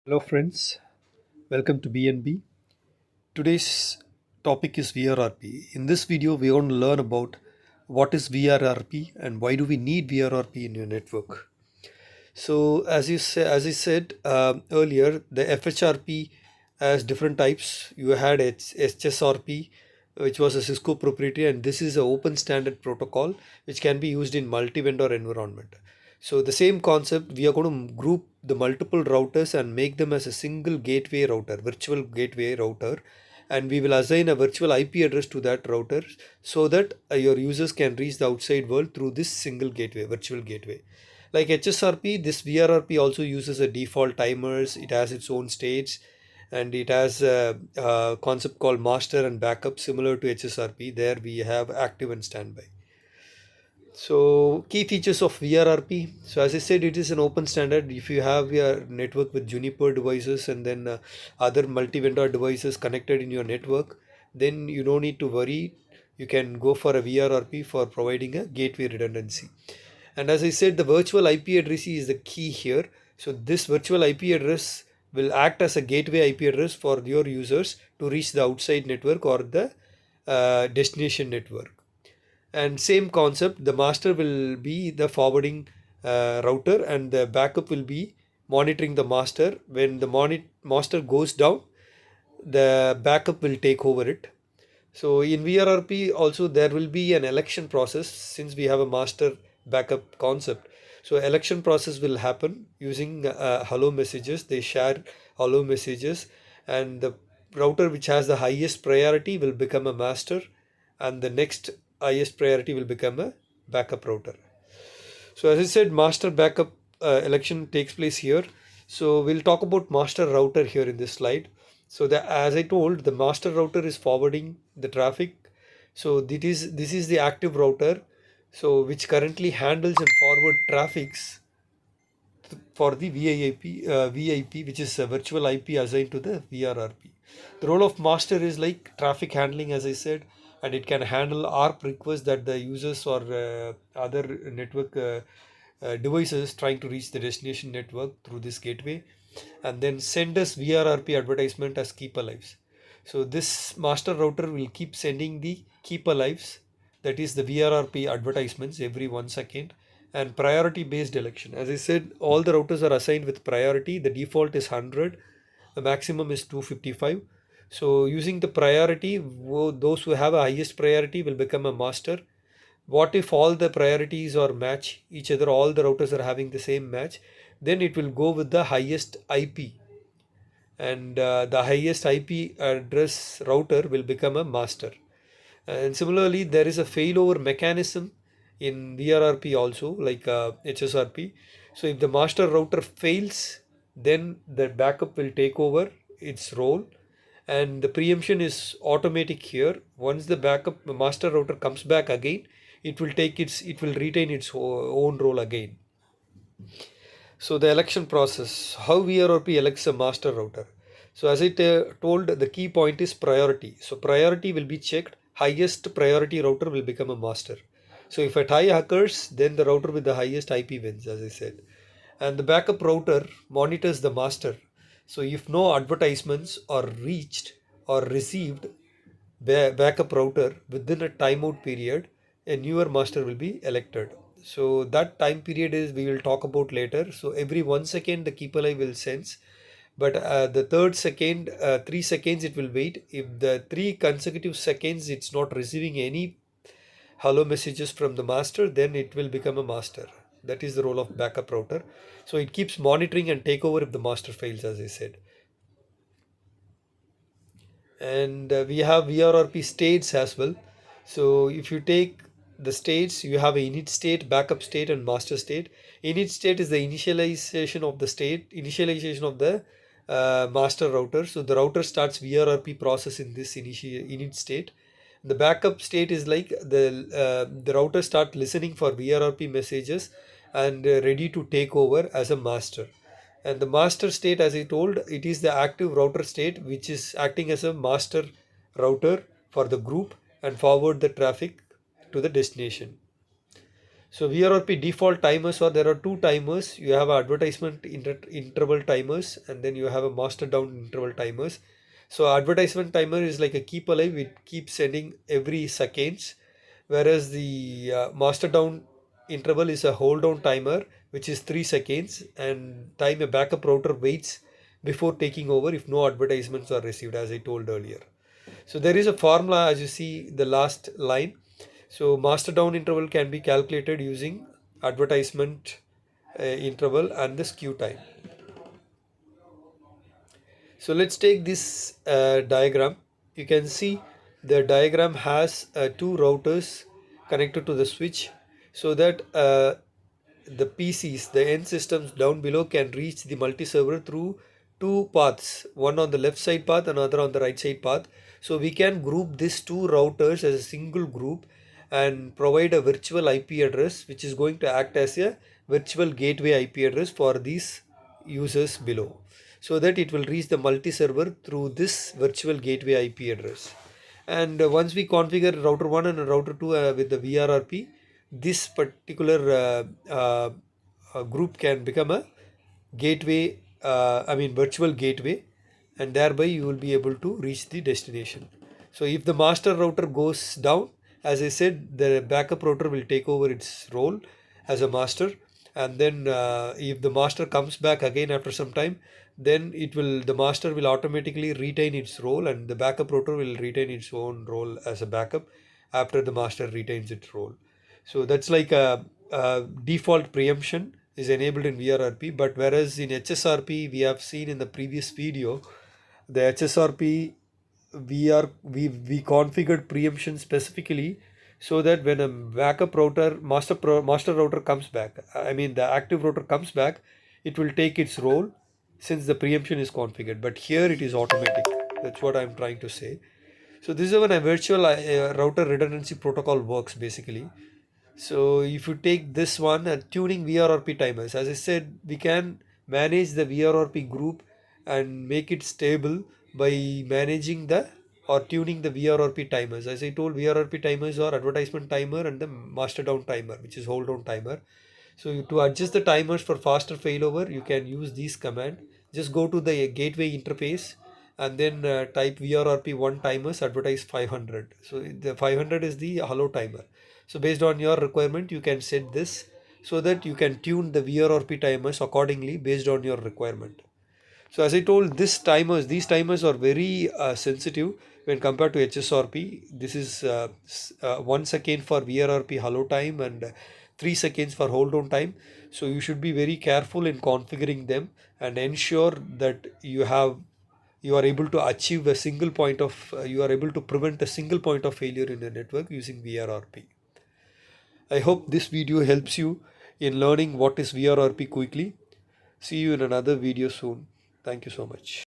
Hello friends, welcome to BNB. Today's topic is VRRP. In this video, we're going to learn about what is VRRP and why do we need VRRP in your network. So, as I said earlier, the FHRP has different types. You had HSRP, which was a Cisco proprietary, and this is an open standard protocol which can be used in multi-vendor environment. So the same concept, we are going to group the multiple routers and make them as a single gateway router, virtual gateway router, and we will assign a virtual IP address to that router so that your users can reach the outside world through this single gateway, virtual gateway. Like HSRP, this VRRP also uses a default timers. It has its own states, and it has a concept called master and backup similar to HSRP. There we have active and standby. So key features of VRRP. So as I said, it is an open standard. If you have your network with Juniper devices and then other multi-vendor devices connected in your network, then you don't need to worry. You can go for a VRRP for providing a gateway redundancy. And as I said, the virtual IP address is the key here. So this virtual IP address will act as a gateway IP address for your users to reach the outside network or the destination network. And same concept, the master will be the forwarding router and the backup will be monitoring the master. When the master goes down, the backup will take over it. So in VRRP also there will be an election process since we have a master backup concept. So election process will happen using hello messages. They share hello messages, and the router which has the highest priority will become a master, and the next highest priority will become a backup router. So as I said, master backup election takes place here. So we'll talk about master router here in this slide. So as I told, the master router is forwarding the traffic. So this is the active router, so which currently handles and forward traffics for the VIP, which is a virtual IP assigned to the VRRP. The role of master is like traffic handling, as I said, and it can handle ARP requests that the users or other network devices trying to reach the destination network through this gateway, and then send us VRRP advertisement as keep alives. So this master router will keep sending the keep alives, that is the VRRP advertisements every 1 second. And priority based election, as I said, all the routers are assigned with priority. The default is 100, the maximum is 255. So using the priority, those who have a highest priority will become a master. What if all the priorities are match each other, all the routers are having the same match, then it will go with the highest IP, and the highest IP address router will become a master. And similarly, there is a failover mechanism in VRRP also, like HSRP. So if the master router fails, then the backup will take over its role, and the preemption is automatic here. Once the backup master router comes back again, it will retain its own role again. So the election process, how VRRP elects a master router. So as I told, the key point is priority. So priority will be checked. Highest priority router will become a master. So if a tie occurs, then the router with the highest IP wins, as I said. And the backup router monitors the master. So if no advertisements are reached or received, backup router within a timeout period, a newer master will be elected. So that time period is we will talk about later. So every 1 second the keep alive will sense, but the third second, 3 seconds it will wait. If the 3 consecutive seconds it's not receiving any hello messages from the master, then it will become a master. That is the role of backup router. So it keeps monitoring and take over if the master fails, as I said. And we have VRRP states as well. So if you take the states, you have a init state, backup state, and master state. Init state is the initialization of the master router. So the router starts VRRP process in this init state. The backup state is like the router start listening for VRRP messages and ready to take over as a master. And the master state, as I told, it is the active router state which is acting as a master router for the group and forward the traffic to the destination. So VRRP default timers are, there are two timers. You have advertisement interval timers, and then you have a master down interval timers. So advertisement timer is like a keep alive, it keeps sending every seconds, whereas the master down interval is a hold down timer which is 3 seconds, and time a backup router waits before taking over if no advertisements are received, as I told earlier. So there is a formula, as you see the last line. So master down interval can be calculated using advertisement interval and the skew time. So let's take this diagram. You can see the diagram has two routers connected to the switch, so that the PCs, the end systems down below, can reach the multi-server through two paths, one on the left side path, another on the right side path. So we can group these two routers as a single group and provide a virtual IP address which is going to act as a virtual gateway IP address for these users below, so that it will reach the multi-server through this virtual gateway IP address. And once we configure router 1 and router 2 with the VRRP, this particular group can become a gateway, virtual gateway, and thereby you will be able to reach the destination. So if the master router goes down, as I said, the backup router will take over its role as a master, and then if the master comes back again after some time, then the master will automatically retain its role, and the backup router will retain its own role as a backup after the master retains its role. So that's like a default preemption is enabled in VRRP, but whereas in HSRP we have seen in the previous video, the HSRP we configured preemption specifically so that when a backup router master router comes back, the active router comes back, it will take its role since the preemption is configured. But here it is automatic. That's what I'm trying to say. So this is when a virtual router redundancy protocol works basically. So if you take this one, tuning VRRP timers, as I said, we can manage the VRRP group and make it stable by managing the or tuning the VRRP timers. As I told, VRRP timers are advertisement timer and the master down timer, which is hold down timer. So to adjust the timers for faster failover, you can use these command. Just go to the gateway interface and then type VRRP1 timers advertise 500. So the 500 is the hello timer. So based on your requirement, you can set this so that you can tune the VRRP timers accordingly based on your requirement. So as I told, these timers are very sensitive when compared to HSRP. This is 1 second for VRRP hello time and 3 seconds for hold on time. So you should be very careful in configuring them and ensure that you are able to achieve a single point of you are able to prevent a single point of failure in a network using VRRP. I hope this video helps you in learning what is VRRP quickly. See you in another video soon. Thank you so much.